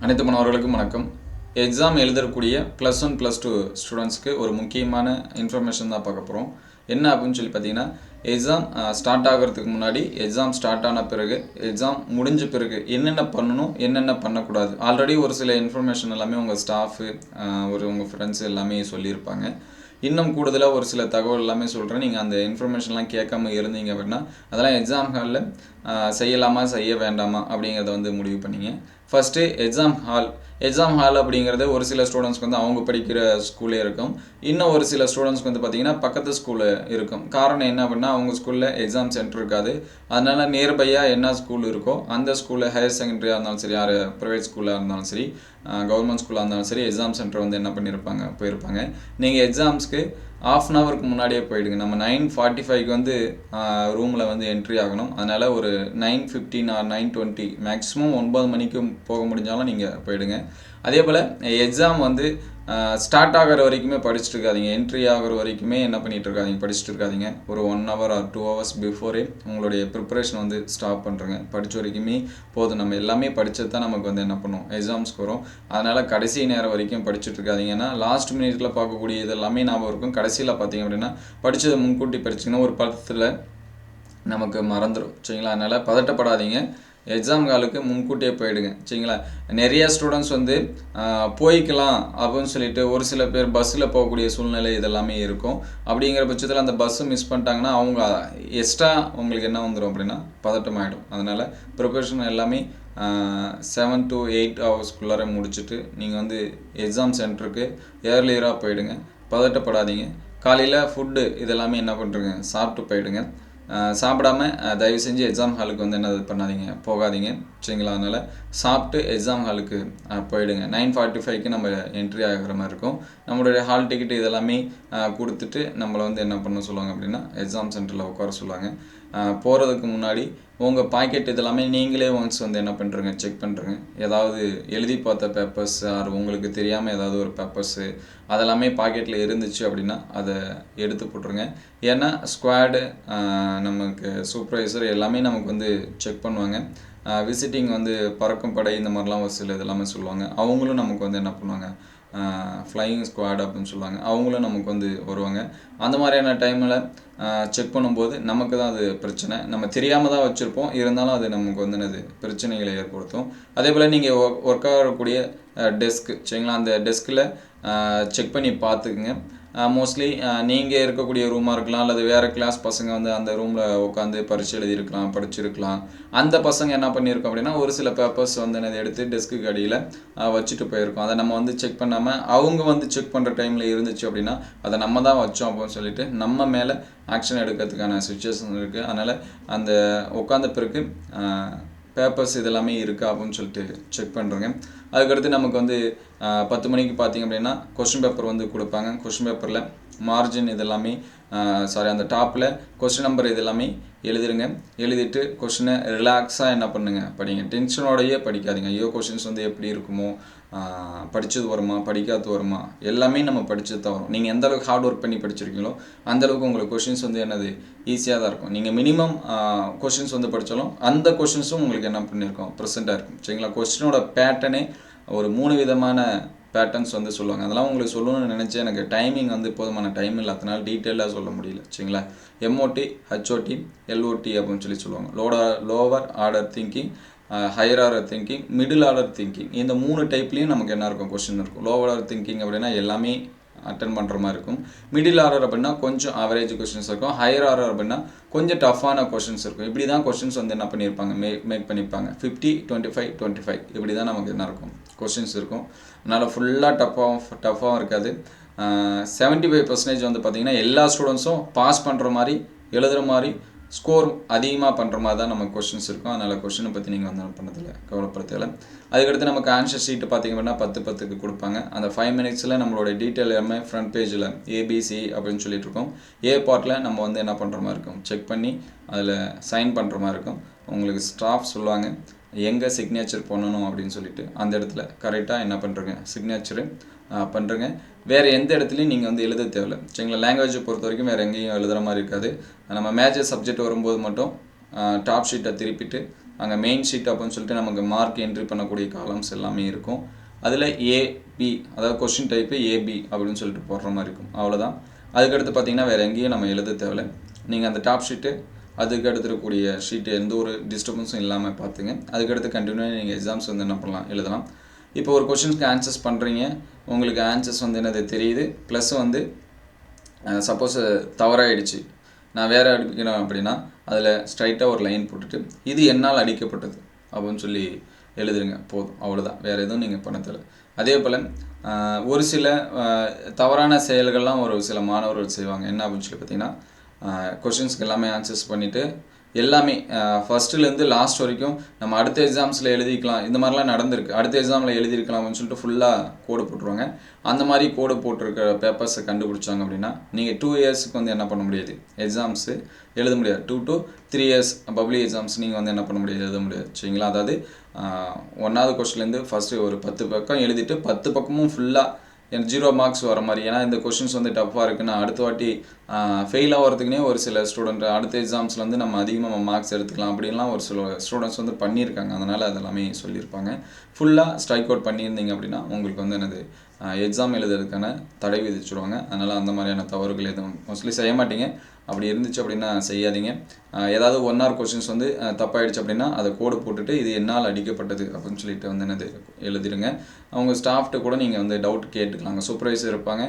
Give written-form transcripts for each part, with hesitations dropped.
அனைத்து மாணவர்களுக்கும் வணக்கம். எக்ஸாம் எழுதக்கூடிய +1 +2 ஸ்டூடெண்ட்ஸ்க்கு ஒரு முக்கியமான இன்ஃபர்மேஷன் தான் பார்க்க போகிறோம். என்ன அப்படின்னு சொல்லி பார்த்தீங்கன்னா, எக்ஸாம் ஸ்டார்ட் ஆகிறதுக்கு முன்னாடி, எக்ஸாம் ஸ்டார்ட் ஆன பிறகு, எக்ஸாம் முடிஞ்ச பிறகு என்னென்ன பண்ணணும், என்னென்ன பண்ணக்கூடாது. ஆல்ரெடி ஒரு சில இன்ஃபர்மேஷன் எல்லாமே உங்கள் ஸ்டாஃபு, உங்கள் ஃப்ரெண்ட்ஸ் எல்லாமே சொல்லியிருப்பாங்க. இன்னும் கூடுதலாக ஒரு சில தகவல் எல்லாமே சொல்கிறேன். நீங்கள் அந்த இன்ஃபர்மேஷன்லாம் கேட்காம இருந்தீங்க அப்படின்னா, அதெல்லாம் எக்ஸாம் ஹாலில் செய்யலாமா செய்ய வேண்டாமா அப்படிங்கிறத வந்து முடிவு பண்ணிங்க. ஃபஸ்ட்டு எக்ஸாம் ஹால் அப்படிங்கிறது ஒரு சில ஸ்டூடெண்ட்ஸ்க்கு வந்து அவங்க படிக்கிற ஸ்கூலே இருக்கும். இன்னும் ஒரு சில ஸ்டூடெண்ட்ஸ்க்கு வந்து பார்த்திங்கன்னா பக்கத்து ஸ்கூலு இருக்கும். காரணம் என்ன அப்படின்னா, அவங்க ஸ்கூலில் எக்ஸாம் சென்டர் இருக்காது. அதனால் நியர்பையாக என்ன ஸ்கூல் இருக்கோ அந்த ஸ்கூலில் ஹையர் செகண்டரியாக இருந்தாலும் சரி, யார் ப்ரைவேட் ஸ்கூலாக இருந்தாலும் சரி, கவர்மெண்ட் ஸ்கூலாக இருந்தாலும் சரி, எக்ஸாம் சென்டர் வந்து என்ன போயிருப்பாங்க. நீங்கள் எக்ஸாம்ஸ்க்கு ½ அன் ஹவருக்கு முன்னாடியே போயிடுங்க. நம்ம 9:45க்கு வந்து ரூமில் வந்து என்ட்ரி ஆகணும். அதனால் ஒரு 9:15 ஆர் 9:20 மேக்ஸிமம் 9 மணிக்கு போக முடிஞ்சாலும் நீங்கள் போயிடுங்க. அதே போல் எக்ஸாம் வந்து ஸ்டார்ட் ஆகிற வரைக்குமே படிச்சுட்டு இருக்காதிங்க. என்ட்ரி ஆகிற வரைக்குமே என்ன பண்ணிகிட்டு இருக்காதிங்க, படிச்சுட்டு இருக்காதிங்க. ஒரு 1 ஹவர் ஆர் 2 ஹவர்ஸ் பிஃபோரே உங்களுடைய ப்ரிப்பரேஷன் வந்து ஸ்டாப் பண்ணுறங்க. படித்த வரைக்குமே போதும். நம்ம எல்லாமே படித்தது தான் நமக்கு வந்து என்ன பண்ணும், எக்ஸாம்ஸ்க்கு வரும். அதனால் கடைசி நேரம் வரைக்கும் படிச்சுட்டு இருக்காதிங்கன்னா, லாஸ்ட் மினிட்டில் பார்க்கக்கூடிய இது எல்லாமே ஞாபகம் இருக்கும். கடைசியில் பார்த்தீங்க அப்படின்னா, படித்ததை முன்கூட்டி படிச்சிங்கன்னா ஒரு பதத்தில் நமக்கு மறந்துடும். சரிங்களா? அதனால் பதட்டப்படாதீங்க. எக்ஸாம் ஹாலுக்கு முன்கூட்டியே போயிடுங்க. சரிங்களா? நிறைய ஸ்டூடெண்ட்ஸ் வந்து போய்க்கலாம் அப்படின்னு சொல்லிட்டு ஒரு சில பேர் பஸ்ஸில் போகக்கூடிய சூழ்நிலை இதெல்லாமே இருக்கும். அப்படிங்கிற பட்சத்தில் அந்த பஸ்ஸு மிஸ் பண்ணிட்டாங்கன்னா அவங்க எக்ஸ்ட்ரா உங்களுக்கு என்ன வந்துடும் அப்படின்னா பதட்டமாகிடும். அதனால் ப்ரிப்பரேஷன் எல்லாமே 7 to 8 ஹவர்ஸ்க்குள்ளார முடிச்சுட்டு நீங்கள் வந்து எக்ஸாம் சென்டருக்கு ஏர்லியராக போயிடுங்க. பதட்டப்படாதீங்க. காலையில் ஃபுட்டு இதெல்லாமே என்ன பண்ணுறங்க, சாப்பிட்டு போயிடுங்க. சாப்பிடாம தயவு செஞ்சு எக்ஸாம் ஹாலுக்கு வந்து என்ன பண்ணாதீங்க, போகாதீங்க. சரிங்களா? அதனால் சாப்பிட்டு எக்ஸாம் ஹாலுக்கு போயிடுங்க. 9:45க்கு நம்ம என்ட்ரி ஆகிற மாதிரி இருக்கும். நம்மளுடைய ஹால் டிக்கெட் இதெல்லாமே கொடுத்துட்டு நம்மளை வந்து என்ன பண்ண சொல்லுவாங்க அப்படின்னா எக்ஸாம் சென்டரில் உட்கார சொல்லுவாங்க. போகிறதுக்கு முன்னாடி உங்கள் பாக்கெட் இதெல்லாமே நீங்களே ஒன்ஸ் வந்து என்ன பண்ணுறங்க, செக் பண்ணுறங்க. ஏதாவது எழுதி பார்த்த பேப்பர்ஸ் ஆர் உங்களுக்கு தெரியாமல் ஏதாவது ஒரு பேப்பர்ஸு அதெல்லாமே பாக்கெட்டில் இருந்துச்சு அப்படின்னா அதை எடுத்து போட்டுருங்க. ஏன்னா ஸ்குவாடு, நமக்கு சூப்பர்வைசர் எல்லாமே நமக்கு வந்து செக் பண்ணுவாங்க. விசிட்டிங் வந்து பறக்கும் படை இந்த மாதிரிலாம் ஒரு சில இதெல்லாமே சொல்லுவாங்க. அவங்களும் நமக்கு வந்து என்ன பண்ணுவாங்க, ஃப்ளையிங் ஸ்குவாட் அப்படின்னு சொல்லுவாங்க. அவங்களும் நமக்கு வந்து வருவாங்க. அந்த மாதிரியான டைமில் செக் பண்ணும்போது நமக்கு தான் அது பிரச்சனை. நம்ம தெரியாமல் தான் வச்சுருப்போம், இருந்தாலும் அது நமக்கு வந்து என்னது பிரச்சனைகளை ஏற்படுத்தும். அதே போல் நீங்கள் ஒர்க் ஆகக்கூடிய டெஸ்க்கு, சரிங்களா, அந்த டெஸ்கில் செக் பண்ணி பார்த்துக்குங்க. மோஸ்ட்லி நீங்கள் இருக்கக்கூடிய ரூமாக இருக்கலாம், அல்லது வேறு கிளாஸ் பசங்க வந்து அந்த ரூமில் உட்காந்து பரீட்சை எழுதியிருக்கலாம், படிச்சிருக்கலாம். அந்த பசங்க என்ன பண்ணியிருக்கோம் அப்படின்னா ஒரு சில பேப்பர்ஸ் வந்து என்னது எடுத்து டெஸ்க்கு அடியில் வச்சுட்டு போயிருக்கோம். அதை நம்ம வந்து செக் பண்ணாமல் அவங்க வந்து செக் பண்ணுற டைமில் இருந்துச்சு அப்படின்னா அதை நம்ம தான் வச்சோம் அப்படின்னு சொல்லிட்டு நம்ம மேலே ஆக்ஷன் எடுக்கிறதுக்கான சுச்சுவேஷன் இருக்குது. அதனால் அந்த உட்காந்த பிறகு பேப்பர்ஸ் இதெல்லாமே இருக்கா அப்படின்னு சொல்லிட்டு செக் பண்ணுறேங்க. அதுக்கடுத்து நமக்கு வந்து 10 மணிக்கு பார்த்திங்க அப்படின்னா கொஸ்டின் பேப்பர் வந்து கொடுப்பாங்க. கொஸ்டின் பேப்பரில் மார்ஜின் இதெல்லாமே அந்த டாப்பில் கொஸ்டின் நம்பர் இதெல்லாமே எழுதிருங்க. எழுதிட்டு கொஸ்டினை ரிலாக்ஸாக என்ன பண்ணுங்கள், படிங்க. டென்ஷனோடையே படிக்காதீங்க. ஐயோ கொஸ்டின்ஸ் வந்து எப்படி இருக்குமோ, படித்தது வருமா படிக்காது வருமா, எல்லாமே நம்ம படித்தது தான் வரும். நீங்கள் எந்த அளவுக்கு ஹார்ட் ஒர்க் பண்ணி படிச்சிருக்கீங்களோ அந்தளவுக்கு உங்களுக்கு கொஸ்டின்ஸ் வந்து என்னது ஈஸியாக தான் இருக்கும். நீங்கள் மினிமம் கொஸ்டின்ஸ் வந்து படித்தாலும் அந்த கொஸ்டின்ஸும் உங்களுக்கு என்ன பண்ணியிருக்கோம், ப்ரெசென்ட்டாக இருக்கும். சரிங்களா? கொஸ்டினோட பேட்டர்னே ஒரு 3 விதமான பேட்டர்ன்ஸ் வந்து சொல்லுவாங்க. அதெல்லாம் உங்களுக்கு சொல்லணும்னு நினச்சேன். எனக்கு டைமிங் வந்து போதுமான டைம் இல்லாதனால டீட்டெயிலாக சொல்ல முடியல. சரிங்களா? MOT, HOT, LOT அப்படின்னு சொல்லுவாங்க. Lower order thinking, higher order thinking, middle order thinking. இந்த 3 டைப்லேயும் நமக்கு என்ன இருக்கும், கொஸ்டின் இருக்கும். லோவர் ஆர்டர் திங்கிங் அப்படின்னா எல்லாமே அட்டன் பண்ணுற மாதிரி இருக்கும். மிடில் ஆர்டர் அப்படின்னா கொஞ்சம் ஆவரேஜ் கொஸ்டின்ஸ் இருக்கும். ஹையர் ஆர்டர் அப்படின்னா கொஞ்சம் டஃப்பான கொஸ்டின்ஸ் இருக்கும். இப்படி தான் கொஸ்டின்ஸ் வந்து என்ன பண்ணியிருப்பாங்க, மேக் பண்ணியிருப்பாங்க. 50, 25, 25 இப்படி தான் நமக்கு என்ன இருக்கும், கொஸ்டின்ஸ் இருக்கும். அதனால் ஃபுல்லாக டஃப்பாகவும் இருக்காது. 75% வந்து பார்த்திங்கன்னா எல்லா ஸ்டூடெண்ட்ஸும் பாஸ் பண்ணுற மாதிரி, எழுதுகிற மாதிரி, ஸ்கோர் அதிகமாக பண்ணுற மாதிரி தான் நமக்கு கொஸ்டின்ஸ் இருக்கும். அதனால் கொஸ்டினை பற்றி நீங்கள் வந்து பண்ணதில்லை, கவலைப்படுத்தலை. அதுக்கடுத்து நமக்கு ஆன்சர் ஷீட்டு பார்த்திங்க அப்படின்னா 10 கொடுப்பாங்க. அந்த 5 மினிட்ஸில் நம்மளோட டீட்டெயில் எல்லாமே ஃப்ரண்ட் பேஜில் ABC அப்படின்னு சொல்லிட்டு இருக்கோம். A பார்ட்டில் நம்ம வந்து என்ன பண்ணுற மாதிரி இருக்கும், செக் பண்ணி அதில் சைன் பண்ணுற மாதிரி இருக்கும். உங்களுக்கு ஸ்டாஃப் சொல்லுவாங்க எங்கே சிக்னேச்சர் பண்ணணும் அப்படின்னு சொல்லிட்டு அந்த இடத்துல கரெக்டாக என்ன பண்ணுறங்க, சிக்னேச்சரு பண்ணுறங்க. வேறு எந்த இடத்துலையும் நீங்கள் வந்து எழுத தேவையில்லை. சரிங்களா? லாங்குவேஜை பொறுத்த வரைக்கும் வேறு எங்கேயும் எழுதுகிற மாதிரி இருக்காது. நம்ம மேஜர் சப்ஜெக்ட் வரும்போது மட்டும் டாப் ஷீட்டை திருப்பிட்டு அங்கே மெயின் ஷீட் அப்படின்னு சொல்லிட்டு நமக்கு மார்க் என்ட்ரி பண்ணக்கூடிய காலம்ஸ் எல்லாமே இருக்கும். அதில் ஏபி, அதாவது கொஸ்டின் டைப்பு ஏபி அப்படின்னு சொல்லிட்டு போடுற மாதிரி இருக்கும். அவ்வளோதான். அதுக்கடுத்து பார்த்தீங்கன்னா வேறு எங்கேயும் நம்ம எழுத தேவையில்லை. நீங்கள் அந்த டாப் ஷீட்டு அதுக்கு எடுத்துக்கூடிய ஷீட்டு எந்த ஒரு டிஸ்டர்பன்ஸும் இல்லாமல் பார்த்துங்க. அதுக்கடுத்து கண்டினியூவாக நீங்கள் எக்ஸாம்ஸ் வந்து என்ன பண்ணலாம், எழுதலாம். இப்போ ஒரு கொஷின்ஸ்க்கு ஆன்சர்ஸ் பண்ணுறீங்க, உங்களுக்கு ஆன்சர்ஸ் வந்து என்னது தெரியுது, ப்ளஸ் வந்து சப்போஸ் தவறாயிடுச்சு, நான் வேறு அடிக்கணும் அப்படின்னா அதில் ஸ்ட்ரைட்டாக ஒரு லைன் போட்டுட்டு இது என்னால் அடிக்கப்பட்டது அப்படின்னு சொல்லி எழுதுருங்க, போதும். அவ்வளோதான், வேறு எதுவும் நீங்கள் பண்ண தேவை. அதே போல் ஒரு சில தவறான செயல்கள்லாம் ஒரு சில மாணவர்கள் செய்வாங்க. என்ன அப்படின்னு சொல்லி பார்த்தீங்கன்னா, கொஷின்ஸ்க்கு எல்லாமே ஆன்சர்ஸ் பண்ணிவிட்டு எல்லாமே ஃபஸ்ட்டுலேருந்து லாஸ்ட் வரைக்கும் நம்ம அடுத்த எக்ஸாம்ஸில் எழுதிக்கலாம், இந்த மாதிரிலாம் நடந்திருக்கு, அடுத்த எக்ஸாமில் எழுதியிருக்கலாம்னு சொல்லிட்டு ஃபுல்லாக கோடு போட்டுருவாங்க. அந்த மாதிரி கோடு போட்டிருக்க பேப்பர்ஸை கண்டுபிடிச்சாங்க அப்படின்னா நீங்கள் 2 இயர்ஸுக்கு வந்து என்ன பண்ண முடியாது, எக்ஸாம்ஸு எழுத முடியாது. 2 to 3 இயர்ஸ் பப்ளிக் எக்ஸாம்ஸ் நீங்கள் வந்து என்ன பண்ண முடியாது, எழுத முடியாது. சரிங்களா? அதாவது 1வது கொஸ்டின்லேருந்து ஃபஸ்ட்டு ஒரு 10 பக்கம் எழுதிட்டு 10 பக்கமும் ஃபுல்லாக எனக்கு 0 மார்க்ஸ் வர மாதிரி. ஏன்னா இந்த கொஷின்ஸ் வந்து டஃப்பாக இருக்குன்னா அடுத்த வாட்டி ஃபெயில் ஆகிறதுக்குனே ஒரு சில ஸ்டூடெண்ட் அடுத்த எக்ஸாம்ஸில் வந்து நம்ம அதிகமாக மார்க்ஸ் எடுத்துக்கலாம் அப்படின்லாம் ஒரு சில ஸ்டூடெண்ட்ஸ் வந்து பண்ணியிருக்காங்க. அதனால் அதெல்லாமே சொல்லியிருப்பாங்க. ஃபுல்லாக ஸ்ட்ரைக் அவுட் பண்ணியிருந்தீங்க அப்படின்னா உங்களுக்கு வந்து என்னது எக்ஸாம் எழுதுறதுக்கான தடை விதிச்சுருவாங்க. அதனால் அந்த மாதிரியான தவறுகள் எதுவும் மோஸ்ட்லி செய்ய மாட்டீங்க. அப்படி இருந்துச்சு அப்படின்னா செய்யாதீங்க. ஏதாவது 1 hour கொஷின்ஸ் வந்து தப்பாயிடுச்சு அப்படின்னா அதை கோடு போட்டுட்டு இது என்னால் அடிக்கப்பட்டது அப்படின்னு சொல்லிட்டு வந்து என்னது எழுதிடுங்க. அவங்க ஸ்டாஃப்ட்டு கூட நீங்கள் வந்து டவுட் கேட்டுக்கலாங்க. சூப்பர்வைசர் இருப்பாங்க,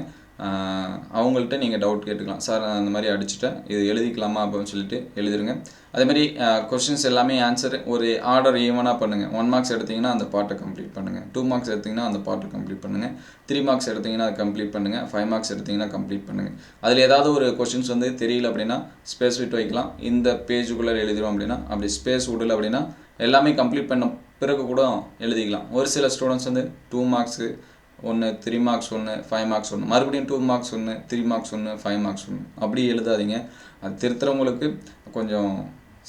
அவங்கள்ட்ட நீங்கள் டவுட் கேட்டுக்கலாம். சார் நான் அந்த மாதிரி அடிச்சுட்டேன், இது எழுதிக்கலாமா அப்படின்னு சொல்லிட்டு எழுதிருங்க. அதேமாதிரி கொஷின்ஸ் எல்லாமே ஆன்சர் ஒரு ஆர்டர் ஈவனாக பண்ணுங்கள். 1 marks எடுத்திங்கன்னா அந்த பார்ட்டை கம்ப்ளீட் பண்ணுங்கள், 2 marks எடுத்திங்கன்னா அந்த பார்ட்டை கம்ப்ளீட் பண்ணுங்கள், 3 marks எடுத்திங்கன்னா அதை கம்ப்ளீட் பண்ணுங்கள், 5 marks எடுத்திங்கன்னா கம்ப்ளீட் பண்ணுங்கள். அதில் ஏதாவது ஒரு கொஷின்ஸ் வந்து தெரியல அப்படின்னா ஸ்பேஸ் விட்டு வைக்கலாம். இந்த பேஜுக்குள்ளே எழுதிடும் அப்படின்னா அப்படி ஸ்பேஸ் விடல அப்படின்னா எல்லாமே கம்ப்ளீட் பண்ண பிறகு கூட எழுதிக்கலாம். ஒரு சில ஸ்டூடெண்ட்ஸ் வந்து 2 marks 1, 3 marks 1, 5 marks 1, மறுபடியும் 2 marks 1, 3 marks 1, 5 marks 1 அப்படி எழுதாதீங்க. அது திருத்துறவங்களுக்கு கொஞ்சம்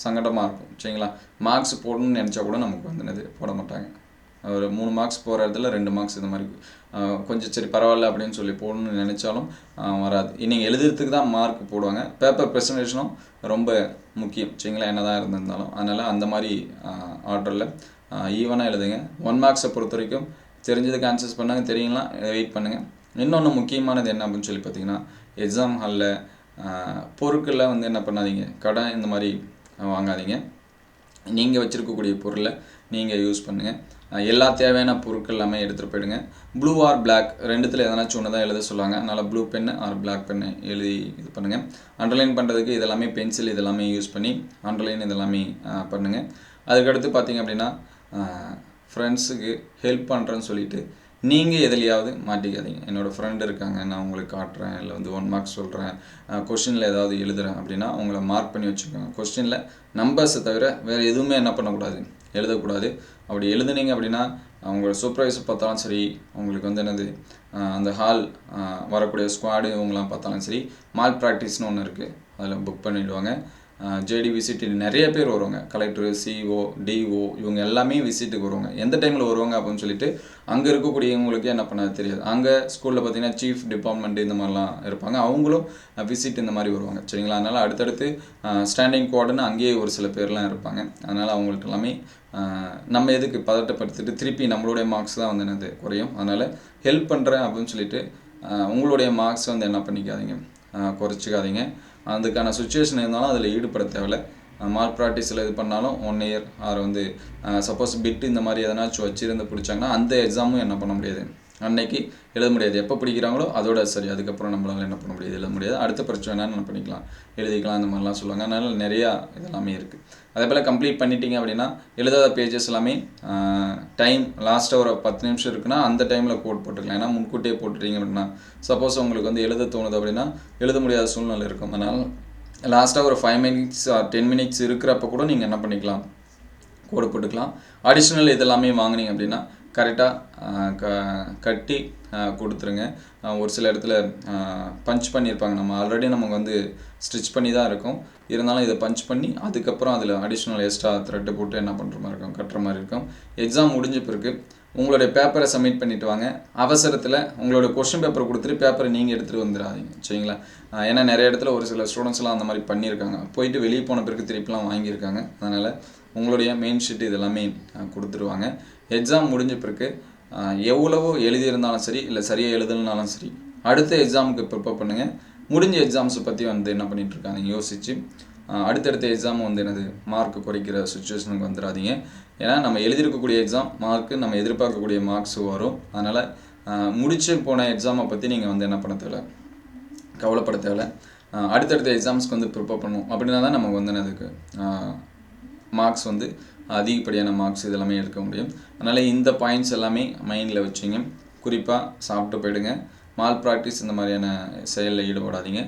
சங்கடமாக இருக்கும். சரிங்களா? மார்க்ஸ் போடணும்னு நினச்சா கூட நமக்கு வந்து என்னது போட மாட்டாங்க. ஒரு 3 marks போகிற இடத்துல 2 marks இந்த மாதிரி கொஞ்சம் சரி பரவாயில்ல அப்படின்னு சொல்லி போடணும்னு நினச்சாலும் வராது. நீங்கள் எழுதுறதுக்கு தான் மார்க் போடுவாங்க. பேப்பர் ப்ரெசன்டேஷனும் ரொம்ப முக்கியம். சரிங்களா? என்ன தான் இருந்திருந்தாலும் அதனால் அந்த மாதிரி ஆர்டரில் ஈவனாக எழுதுங்க. 1 marks பொறுத்த வரைக்கும் தெரிஞ்சதுக்கு ஆன்சர்ஸ் பண்ணாங்க, தெரியுங்களா வெயிட் பண்ணுங்கள். இன்னொன்று முக்கியமானது என்ன அப்படின்னு சொல்லி பார்த்தீங்கன்னா, எக்ஸாம் ஹாலில் பொருட்களில் வந்து என்ன பண்ணாதீங்க, கடன் இந்த மாதிரி வாங்காதீங்க. நீங்கள் வச்சுருக்கக்கூடிய பொருளை நீங்கள் யூஸ் பண்ணுங்கள். எல்லா தேவையான பொருட்கள் எல்லாமே எடுத்துகிட்டு போயிடுங்க. ப்ளூ ஆர் பிளாக் ரெண்டுத்தில் எதனாச்சும் ஒன்று தான் எழுத சொல்லுவாங்க. அதனால் blue pen or black pen எழுதி இது பண்ணுங்கள். அண்டர்லைன் பண்ணுறதுக்கு இதெல்லாமே பென்சில் இதெல்லாமே யூஸ் பண்ணி அண்டர்லைன் இதெல்லாமே பண்ணுங்கள். அதுக்கடுத்து பார்த்திங்க அப்படின்னா ஃப்ரெண்ட்ஸுக்கு ஹெல்ப் பண்ணுறேன்னு சொல்லிவிட்டு நீங்கள் எதுலையாவது மாட்டிக்காதீங்க. என்னோடய ஃப்ரெண்டு இருக்காங்க, நான் உங்களுக்கு காட்டுறேன், இல்லை வந்து 1 mark சொல்கிறேன், கொஸ்டினில் ஏதாவது எழுதுகிறேன் அப்படின்னா அவங்கள மார்க் பண்ணி வச்சுக்கோங்க. கொஸ்டினில் நம்பர்ஸை தவிர வேறு எதுவுமே என்ன பண்ணக்கூடாது, எழுதக்கூடாது. அப்படி எழுதுனீங்க அப்படின்னா அவங்களோட சூப்பர்வைசர் பார்த்தாலும் சரி, உங்களுக்கு வந்து என்னது அந்த ஹால் வரக்கூடிய ஸ்குவாடு இவங்களாம் பார்த்தாலும் சரி, மார்க் ப்ராக்டிஸ்னு ஒன்று இருக்குது, அதில் புக் பண்ணிவிடுவாங்க. ஜேடி விசிட்டு நிறைய பேர் வருவாங்க. கலெக்டரு, சிஓ, டிஓ இவங்க எல்லாமே விசிட்டுக்கு வருவாங்க. எந்த டைமில் வருவாங்க அப்படின்னு சொல்லிட்டு அங்கே இருக்கக்கூடியவங்களுக்கு என்ன பண்ண தெரியாது. அங்கே ஸ்கூலில் பார்த்தீங்கன்னா சீஃப் டிபார்ட்மெண்ட் இந்த மாதிரிலாம் இருப்பாங்க, அவங்களும் விசிட் இந்த மாதிரி வருவாங்க. சரிங்களா? அதனால் அடுத்தடுத்து ஸ்டாண்டிங் குவார்டுன்னு அங்கேயே ஒரு சில பேர்லாம் இருப்பாங்க. அதனால் அவங்கள்ட்ட எல்லாமே நம்ம எதுக்கு பதட்டப்படுத்திட்டு திருப்பி நம்மளுடைய மார்க்ஸ் தான் வந்து என்னது குறையும். அதனால் ஹெல்ப் பண்ணுறேன் அப்படின்னு சொல்லிட்டு உங்களுடைய மார்க்ஸ் வந்து என்ன பண்ணிக்காதீங்க, குறைச்சிக்காதீங்க. அதுக்கான சுச்சுவேஷன் இருந்தாலும் அதில் ஈடுபட தேவையில்லை. மார்க் ப்ராக்டிஸில் இது பண்ணாலும் 1 year ஆர் வந்து சப்போஸ் பிட்டு இந்த மாதிரி எதனாச்சும் வச்சுருந்து பிடிச்சாங்கன்னா அந்த எக்ஸாமும் என்ன பண்ண முடியாது, அன்னைக்கு எழுத முடியாது. எப்போ பிடிக்கிறாங்களோ அதோட சரி, அதுக்கப்புறம் நம்மளால் என்ன பண்ண முடியாது, எழுத முடியாது. அடுத்த பரீட்சை வேணால் என்ன பண்ணிக்கலாம், எழுதிக்கலாம், இந்த மாதிரிலாம் சொல்லுவாங்க. அதனால் நிறையா இதெல்லாமே இருக்குது. அதே போல் கம்ப்ளீட் பண்ணிட்டீங்க அப்படின்னா எழுதாத பேஜஸ் எல்லாமே டைம் லாஸ்ட்டாக ஒரு 10 நிமிஷம் இருக்குன்னா அந்த டைமில் கோட் போட்டுக்கலாம். ஏன்னா முன்கூட்டியே போட்டுட்டீங்க அப்படின்னா சப்போஸ் உங்களுக்கு வந்து எழுத தோணுது அப்படின்னா எழுத முடியாத சூழ்நிலை இருக்கும். அதனால் லாஸ்ட்டாக ஒரு 5 minutes ஆர் 10 minutes இருக்கிறப்ப கூட நீங்கள் என்ன பண்ணிக்கலாம், கோடு போட்டுக்கலாம். அடிஷ்னல் இதெல்லாமே வாங்கினீங்க அப்படின்னா கரெக்டாக கட்டி கொடுத்துருங்க. ஒரு சில இடத்துல பஞ்ச் பண்ணியிருப்பாங்க, நம்ம ஆல்ரெடி நமக்கு வந்து ஸ்டிச் பண்ணி தான் இருக்கும், இருந்தாலும் இதை பஞ்ச் பண்ணி அதுக்கப்புறம் அதில் அடிஷ்னல் எக்ஸ்ட்ரா த்ரெட்டு போட்டு என்ன பண்ணுற மாதிரி இருக்கும், கட்டுற மாதிரி இருக்கும். எக்ஸாம் முடிஞ்ச பிறகு உங்களுடைய பேப்பரை சப்மிட் பண்ணிவிட்டு வாங்க. அவசரத்தில் உங்களோட கொஸ்டின் பேப்பர் கொடுத்துட்டு பேப்பரை நீங்கள் எடுத்துகிட்டு வந்துடாதீங்க. சரிங்களா? ஏன்னா நிறைய இடத்துல ஒரு சில ஸ்டூடெண்ட்ஸ்லாம் அந்த மாதிரி பண்ணியிருக்காங்க, போயிட்டு வெளியே போன பிறகு திருப்பிலாம் வாங்கியிருக்காங்க. அதனால் உங்களுடைய மெயின் ஷீட் இதெல்லாமே கொடுத்துருவாங்க. எக்ஸாம் முடிஞ்ச பிறகு எவ்வளவோ எழுதியிருந்தாலும் சரி, இல்லை சரியாக எழுதலனாலும் சரி, அடுத்த எக்ஸாமுக்கு ப்ரிப்பேர் பண்ணுங்கள். முடிஞ்ச எக்ஸாம்ஸை பற்றி வந்து என்ன பண்ணிகிட்ருக்காங்க யோசித்து அடுத்தடுத்த எக்ஸாம் வந்து என்னது மார்க்கு குறைக்கிற சுச்சுவேஷனுக்கு வந்துடாதீங்க. ஏன்னா நம்ம எழுதியிருக்கக்கூடிய எக்ஸாம் மார்க்கு நம்ம எதிர்பார்க்கக்கூடிய மார்க்ஸ் வரும். அதனால் முடிச்சு போன எக்ஸாமை பற்றி நீங்கள் வந்து என்ன பண்ண தேவை, கவலைப்பட தேவை. அடுத்தடுத்த எக்ஸாம்ஸ்க்கு வந்து ப்ரிப்பேர் பண்ணணும் அப்படின்னா தான் நமக்கு வந்து அதுக்கு மார்க்ஸ் வந்து அதிகப்படியான மார்க்ஸ் இதெல்லாமே எடுக்க முடியும். அதனால் இந்த பாயிண்ட்ஸ் எல்லாமே மைண்டில் வச்சுங்க. குறிப்பாக சாப்பிட்டு போயிடுங்க. மால் ப்ராக்டிஸ் இந்த மாதிரியான செயலில் ஈடுபடாதீங்க.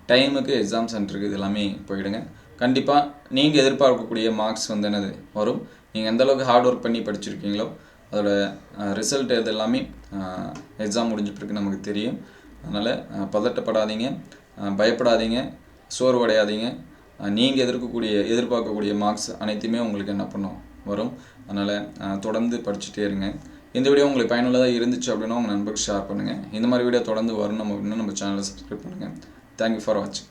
டைமுக்கு எக்ஸாம் சென்டருக்கு இது எல்லாமே போயிடுங்க. கண்டிப்பாக நீங்கள் எதிர்பார்க்கக்கூடிய மார்க்ஸ் வந்து என்னது வரும். நீங்கள் எந்தளவுக்கு ஹார்ட் ஒர்க் பண்ணி படிச்சிருக்கீங்களோ அதோட ரிசல்ட் இது எல்லாமே எக்ஸாம் முடிஞ்ச பிறகு நமக்கு தெரியும். அதனால் பதட்டப்படாதீங்க, பயப்படாதீங்க, சோர்வடையாதீங்க. நீங்கள் எதிர்பார்க்கக்கூடிய மார்க்ஸ் அனைத்துமே உங்களுக்கு என்ன பண்ணும் வரும். அதனால் தொடர்ந்து படிச்சுட்டே இருங்க. இந்த வீடியோ உங்களுக்கு பயனுள்ளதாக இருந்துச்சு அப்படின்னா உங்கள் நண்பருக்கு ஷேர் பண்ணுங்கள். இந்த மாதிரி வீடியோ தொடர்ந்து வரும் நம்ம சேனலை சப்ஸ்கிரைப் பண்ணுங்கள். தேங்க்யூ ஃபார் வாட்சிங்.